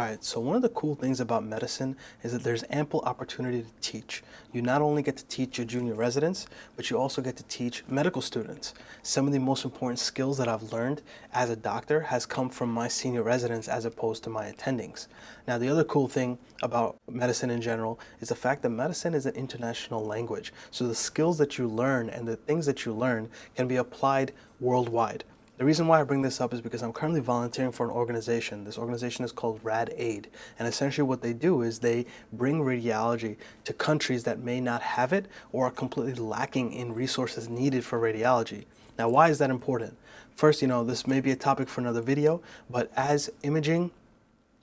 Right, so one of the cool things about medicine is that there's ample opportunity to teach. You not only get to teach your junior residents, but you also get to teach medical students. Some of the most important skills that I've learned as a doctor has come from my senior residents as opposed to my attendings. Now, the other cool thing about medicine in general is the fact that medicine is an international language. So the skills that you learn and the things that you learn can be applied worldwide. The reason why I bring this up is because I'm currently volunteering for an organization. This organization is called Rad-Aid, and essentially what they do is they bring radiology to countries that may not have it or are completely lacking in resources needed for radiology. Now, why is that important? First, this may be a topic for another video, but as imaging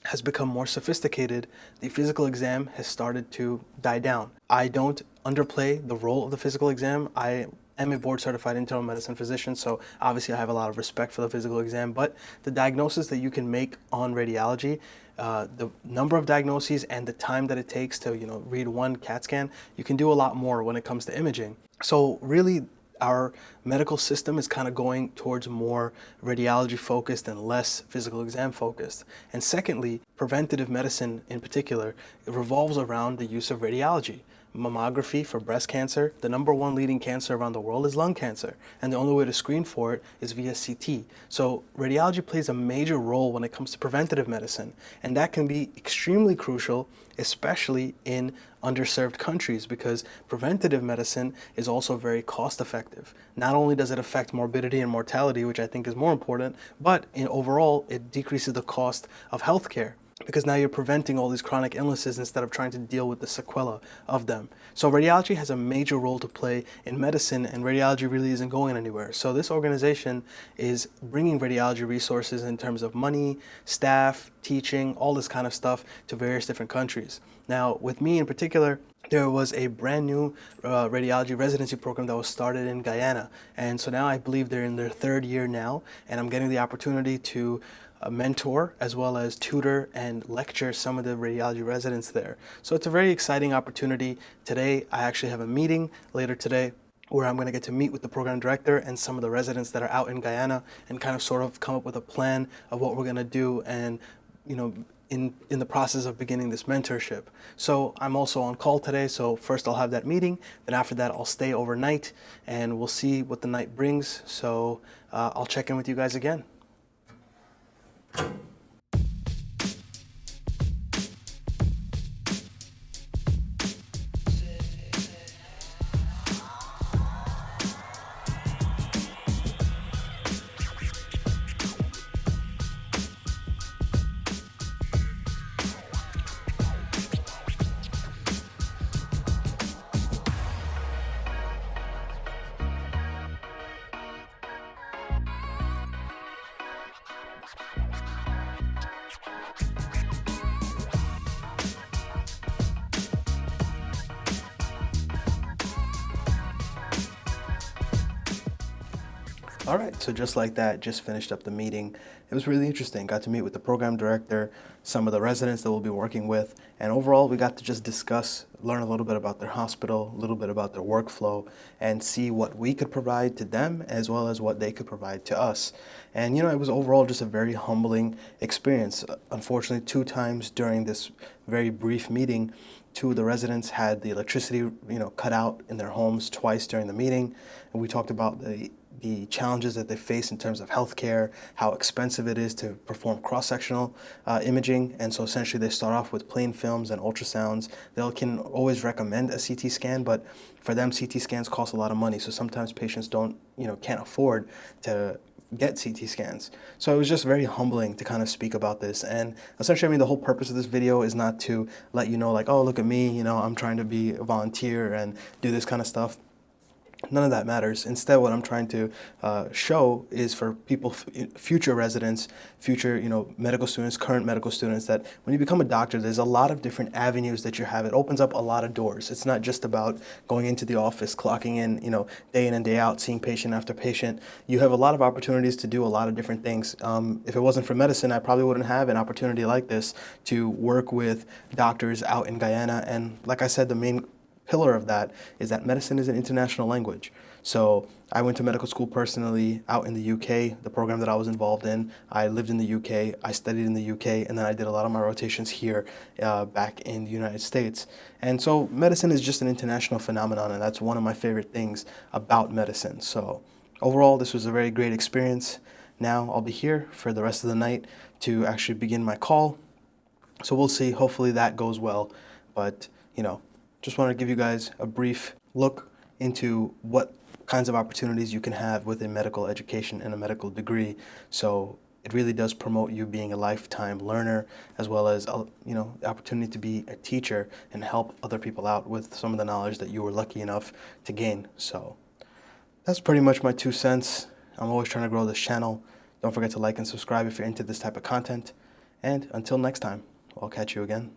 has become more sophisticated, the physical exam has started to die down. I don't underplay the role of the physical exam. I am a board certified internal medicine physician, so obviously I have a lot of respect for the physical exam, but the diagnosis that you can make on radiology, the number of diagnoses and the time that it takes to read one CAT scan, you can do a lot more when it comes to imaging. So really, our medical system is kind of going towards more radiology focused and less physical exam focused. And secondly, preventative medicine in particular, it revolves around the use of radiology. Mammography for breast cancer, the number one leading cancer around the world is lung cancer, and the only way to screen for it is via CT. So radiology plays a major role when it comes to preventative medicine, and that can be extremely crucial, especially in underserved countries, because preventative medicine is also very cost effective. Not only does it affect morbidity and mortality, which I think is more important, but overall it decreases the cost of healthcare, because now you're preventing all these chronic illnesses instead of trying to deal with the sequela of them. So radiology has a major role to play in medicine, and radiology really isn't going anywhere. So this organization is bringing radiology resources in terms of money, staff, teaching, all this kind of stuff to various different countries. Now, with me in particular, there was a brand new radiology residency program that was started in Guyana. And so now I believe they're in their third year now, and I'm getting the opportunity to mentor as well as tutor and lecture some of the radiology residents there. So it's a very exciting opportunity. Today, I actually have a meeting later today where I'm going to get to meet with the program director and some of the residents that are out in Guyana and kind of sort of come up with a plan of what we're going to do and, in the process of beginning this mentorship. So I'm also on call today, so first I'll have that meeting, then after that I'll stay overnight and we'll see what the night brings. So I'll check in with you guys again. All right, so just like that, just finished up the meeting. It was really interesting. Got to meet with the program director, some of the residents that we'll be working with, and overall we got to just discuss, learn a little bit about their hospital, a little bit about their workflow, and see what we could provide to them as well as what they could provide to us. And it was overall just a very humbling experience. Unfortunately, 2 times during this very brief meeting, 2 of the residents had the electricity, cut out in their homes twice during the meeting, and we talked about the challenges that they face in terms of healthcare, how expensive it is to perform cross-sectional imaging. And so essentially they start off with plain films and ultrasounds. They can always recommend a CT scan, but for them CT scans cost a lot of money. So sometimes patients can't afford to get CT scans. So it was just very humbling to kind of speak about this. And essentially, the whole purpose of this video is not to let you know, like, oh, look at me, I'm trying to be a volunteer and do this kind of stuff. None of that matters. Instead, what I'm trying to show is for people, future residents, future medical students, current medical students, that when you become a doctor, there's a lot of different avenues that you have. It opens up a lot of doors. It's not just about going into the office, clocking in, day in and day out, seeing patient after patient. You have a lot of opportunities to do a lot of different things. If it wasn't for medicine, I probably wouldn't have an opportunity like this to work with doctors out in Guyana. And like I said, the main pillar of that is that medicine is an international language. So I went to medical school personally out in the UK, the program that I was involved in. I lived in the UK, I studied in the UK, and then I did a lot of my rotations here back in the United States. And so medicine is just an international phenomenon, and that's one of my favorite things about medicine. So overall, this was a very great experience. Now I'll be here for the rest of the night to actually begin my call. So we'll see. Hopefully that goes well. But, just want to give you guys a brief look into what kinds of opportunities you can have with a medical education and a medical degree. So it really does promote you being a lifetime learner, as well as, the opportunity to be a teacher and help other people out with some of the knowledge that you were lucky enough to gain. So that's pretty much my 2 cents. I'm always trying to grow this channel. Don't forget to like and subscribe if you're into this type of content. And until next time, I'll catch you again.